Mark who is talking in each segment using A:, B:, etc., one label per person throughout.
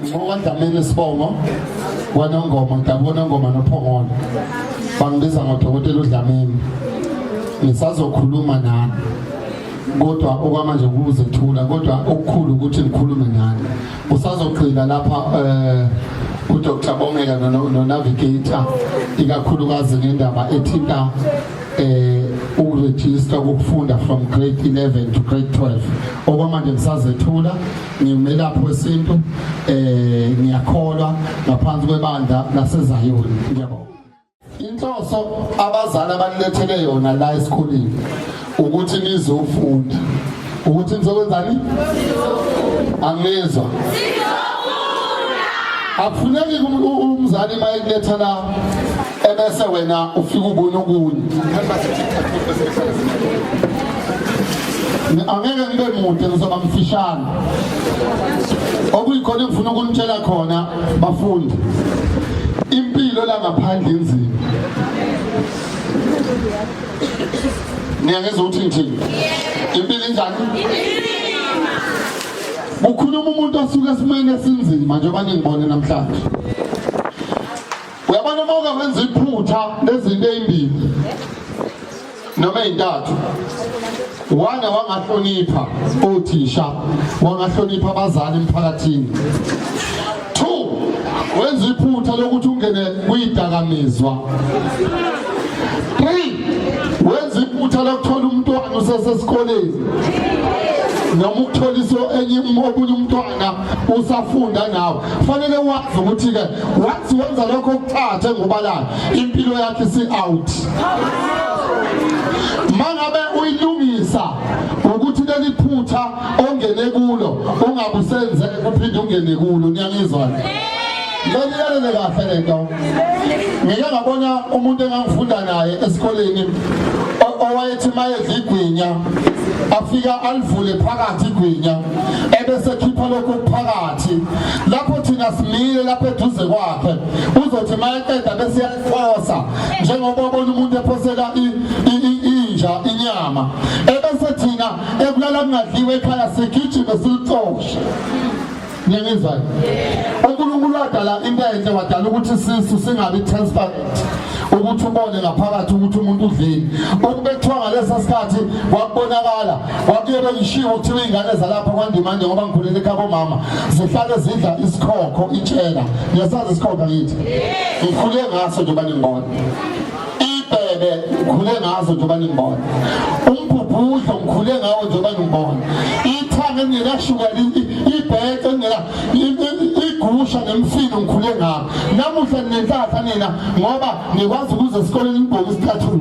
A: ngokwandameni Sibongo wanongoma ngabona ngoma noPhongolo bangibiza ngoDokotela uDlamini ngisazokhuluma nani kodwa okwamanje ukuzethula kodwa okukhulu ukuthi ngikhulume nani usazogcina lapha uDr. Bongela no-navigator ikakhulukazi ngendaba ethinta uregister ukufunda from grade 11 to grade 12 okwamanje ngisazethula ngimelaphi wesintu ngiyakholwa ngaphansi kwebandla laseZayoni. Ngiyabonga inhloso abazali abalilethele yona la esikoleni ukuthi nizofunda ukuthi nizokwenzani angizwa akufuneki umzali mayeletha la ebese wena ufika ubona okunye angeke ngibe mude ngizoba mfishane okuyikhona ngifuna ukunitshela khona bafundi impilo la ngaphandle inzima ngiyangeza ukuthi ngithini impilo injani ukhuluma umuntu osuka esimeni esinzima njengoba ngibone namhlanje uyabona uma ukwenza iphutha lezinto ezimbili noma ezintathu wana wangahlonipha othisha wangahlonipha abazali emphakathini 2 wenza iphutha lokuthi ungene kuyidakamizwa 3 wenza iphutha lokuthola umntwana usesesikoleni noma ukutholisa omunye umntwana usafunda nawe fanele wazi ukuthi ke wathi wenza lokho okuthathe ngobalayo impilo yakhe si-out mangabe uyilungisa ukuthi leli phutha ongene kulo ungabusenze kuphinde ungene kulo niyangizwa ngiyalele kahle lento ngike ngabona umuntu engangifunda naye esikoleni owayethi mayedla igwinya afika alivule phakathi igwinya ebese khipha lokho phakathi lapho thina simile lapha eduze kwakhe uzothi mayeqeda bese yayifosa njengoba ubona umuntu ephosela inja inyama ebese thina ekulala kungadliwe ekhaya sigijime silixoshe niyangizwa uNkulunkulu wadala into enhle wadala ukuthi sisu singabi transparent ukuthi ubone ngaphakathi ukuthi umuntu udlile ukubethiwa ngalesa sikhathi wakubonakala wakuyebe ngishiwo ukuthi izingane zalapha kwaNdimande ngoba ngikhulele ekhaya mama zihlale zidla isikhokho itshela ngiyasazi isikhokho ngithi ngikhule ngaso njengoba ngibona ibhebe ngikhule ngazo njengoba ngibona umbubhudlo ngikhule ngawo njengoba ngibona ithanga ngelashukela ibheke ngela igusha nemfino ngikhule ngabo namuhla nenhlanhla nina ngoba nikwazi ukuze esikoleni ngibheke isicathulo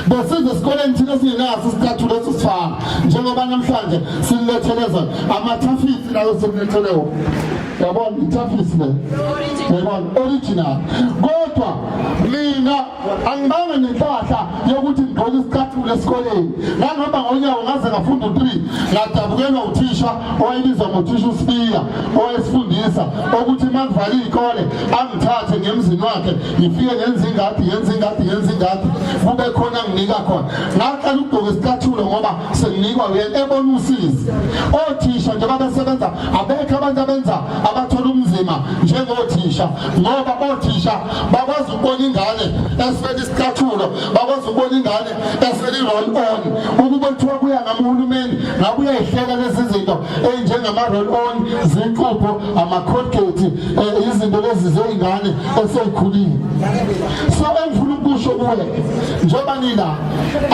A: bese esikoleni thina singenaso isicathulo esifana njengoba namhlanje siletheleza amathafisi lawo siletheleko yabona ithafisi le yabona original kodwa mina angibanga nenhlahla yokuthi ngigqoke isicathulo esikoleni ngihamba ngonyawo ngaze ngafunda u3 ngadabukelwa uthisha owayebizwa ngothisha uSpiya owayesifundisa ukuthi mangivala izikole angithathe ngemzini wakhe ngifike ngenza ingadi kube khona nginika khona ngaqala ukugqoka isicathulo ngoba senginikwa yena ebona usizi othisha njengoba besebenza abekho abantu abenza abathola umzima njengothisha ngoba othisha bakwazi ukubona ingane esifela isicathulo bakwazi ukubona ingane esifela i-roll on ukube kuthiwa kuya ngamuhulumeni ngabe uyayihlela lezi zinto ey'njengama-roll on zinhlupho ama-colgate izinto lezi zey'ngane eseyikhulile so engifuna ukusho kuwe njengoba nina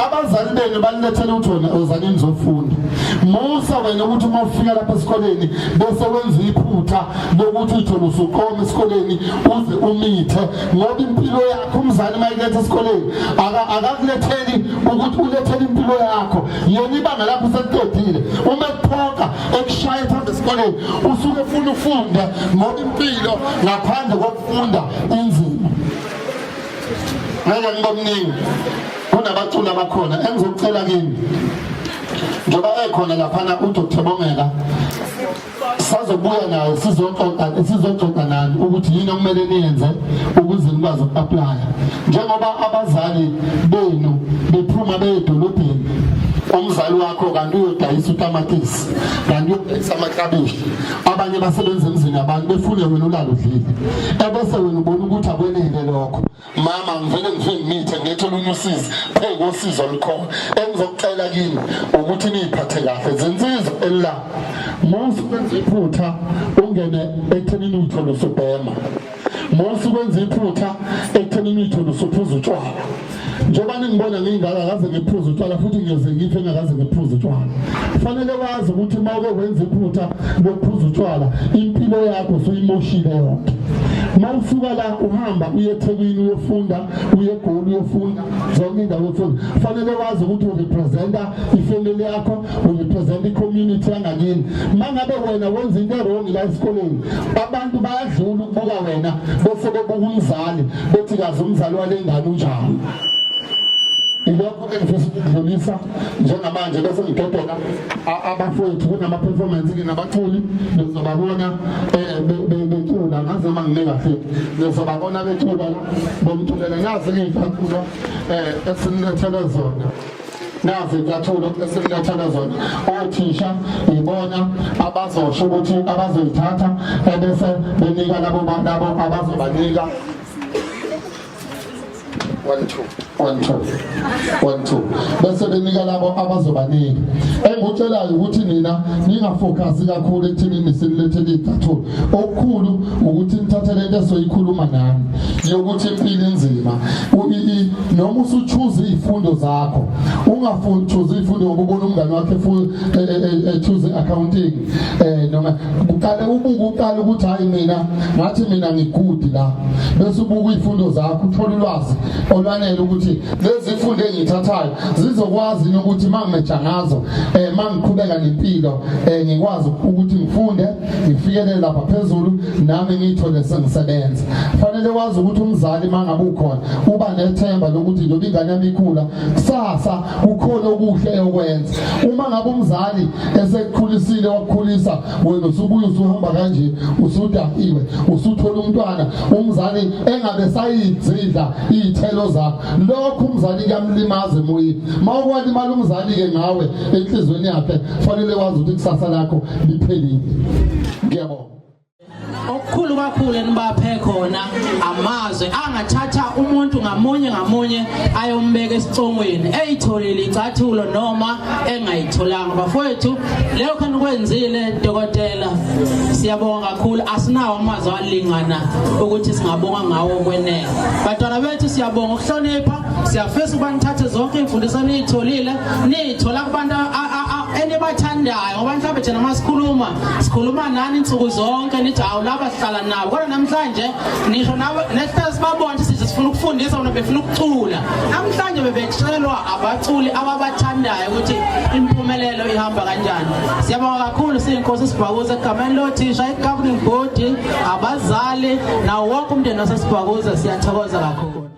A: abazali benu balilethele ukuthi wena ozani nizofunda musa wena ukuthi uma ufika lapha esikoleni bese wenza iphutha lokuthi uthole usuqoma esikoleni uze umithe ngoba impilo yakho umzali mayiletha esikoleni akakuletheli ukuthi ulethele impilo yakho yena ibanga lapho sekuqedile uma kuphoka ekushaya phambi esikoleni usuke ufuna ufunda ngoba impilo ngaphandle kokufunda inzima ngeke ngibomningi kunabaculi abakhona engizokucela kini njengoba ekhona laphana uDr. Bongela sazobuya naye sizoxoxa nani ukuthi yini okumele niyenze ukuze nikwazi uku-applya njengoba abazali benu bephuma bedolobheni umzali wakho kanti uyodayisa utamatisi kanti uyodayisa amaklabishi abanye basebenza emzini abantu befune wena ulala udlile ebese wena ubona ukuthi akwenele lokho mama ngivele ngimithe ngethola unyusizi pheke osizo olukhona engizocela kini ukuthi niyiphathe kahle zenzizo elila musu kwenza iphutha ungene ekuthenini uyithole usubhema musu kwenza iphutha ekuthenini uyithole usuphuza utshwala njengoba ningibona ngingaka akaze ngiphuza utshwala futhi ngiyoze ngife engakaze ngiphuza utshwala kufanele wazi ukuthi uma uke wenza iphutha lokuphuza utshwala impilo yakho usuyimoshile yonke mawusuka la uhamba uye eThekwini uyofunda uye eGoli uyofunda zonke indawo yokufunda kufanele wazi ukuthi urepresenta ifamily yakho urepresenta icommunity yangakini mangabe wena wenza into wrong la esikoleni abantu bayadlula ukubuka wena bese bebuka umzali bethi kaze umzali wale ngane unjani ilokho engifisa ukudlulisa njengamanje bese ngidedela abafowethu kunama-performance nabaculi bezobabona becula ngaze uma ngine kahle bezobabona becula la bomculela nazi iy'cathulo esinilethele zona nazi iy'cathulo esinilethele zona othisha ibona abazosho ukuthi abazoyithatha ebese benika labo abazobanika 1 2 bese benika labo abazobanika engutshelayo ukuthi nina ningafocus kakhulu ekuthenini sinilethele icathulo okukhulu ukuthi nithathele into esoyikhuluma nami yokuthi impilo inzima noma usuchoose izifundo zakho ungafuni choose izifundo ngoba ubona umngane wakhe choose accounting noma uqale ukuthi hayi mina ngigudi la bese ubuka izifundo zakho uthola ulwazi olwanele ukuthi lezi zifundo engithathayo zizokwazi ukuthi mangimeja ngazo mangiqhubeka nempilo ngikwazi ukuthi ngifunde ngifikelele lapha phezulu nami ngithole sengisebenza kufanele wazi ukuthi umzali mangabe ukhona uba nethemba lokuthi njengoba ingane yami ikhula kusasa ukhona okuhle okwenza uma ngabe umzali esekukhulisile wakukhulisa wena usubuye usuhamba kanje usudakiwe usuthola umntwana umzali engabe sayidla iy'thelo zakho lokho umzali kuyamlimaza emoyeni mawukwalimala umzali ke ngawe enhlizweni yakhe kufanele wazi ukuthi kusasa lakho liphelile. Ngiyabonga.
B: Okukhulu kakhulu enibaphe khona amazwe angathatha umuntu ngamunye ayombeka esicongweni eyitholile icathulo noma engayitholanga bafowethu leyo khona kwenzile dokotela siyabonga kakhulu asinawo amazwi alingana ukuthi singabonga ngawo kwenene bantwana bethu siyabonga ukuhlonipha siyafisa ubanithathe zonke imfundiso niyitholile niyithola kubantu enibathandayo ngoba mhlawumbe thina masikhuluma nani insuku zonke nithi awu laba sihlala nabo kodwa namhlanje nisho nawe nehlala sibabona sithi sifuna ukufundisa bona befuna ukucula namhlanje bebetshelwa abaculi ababathandayo ukuthi impumelelo ihamba kanjani siyabonga kakhulu siyinkosi Sibhakuza egameni lothisha igoverning board abazali nawo wonke umndeni waseSibhakuza siyathokoza kakhulu.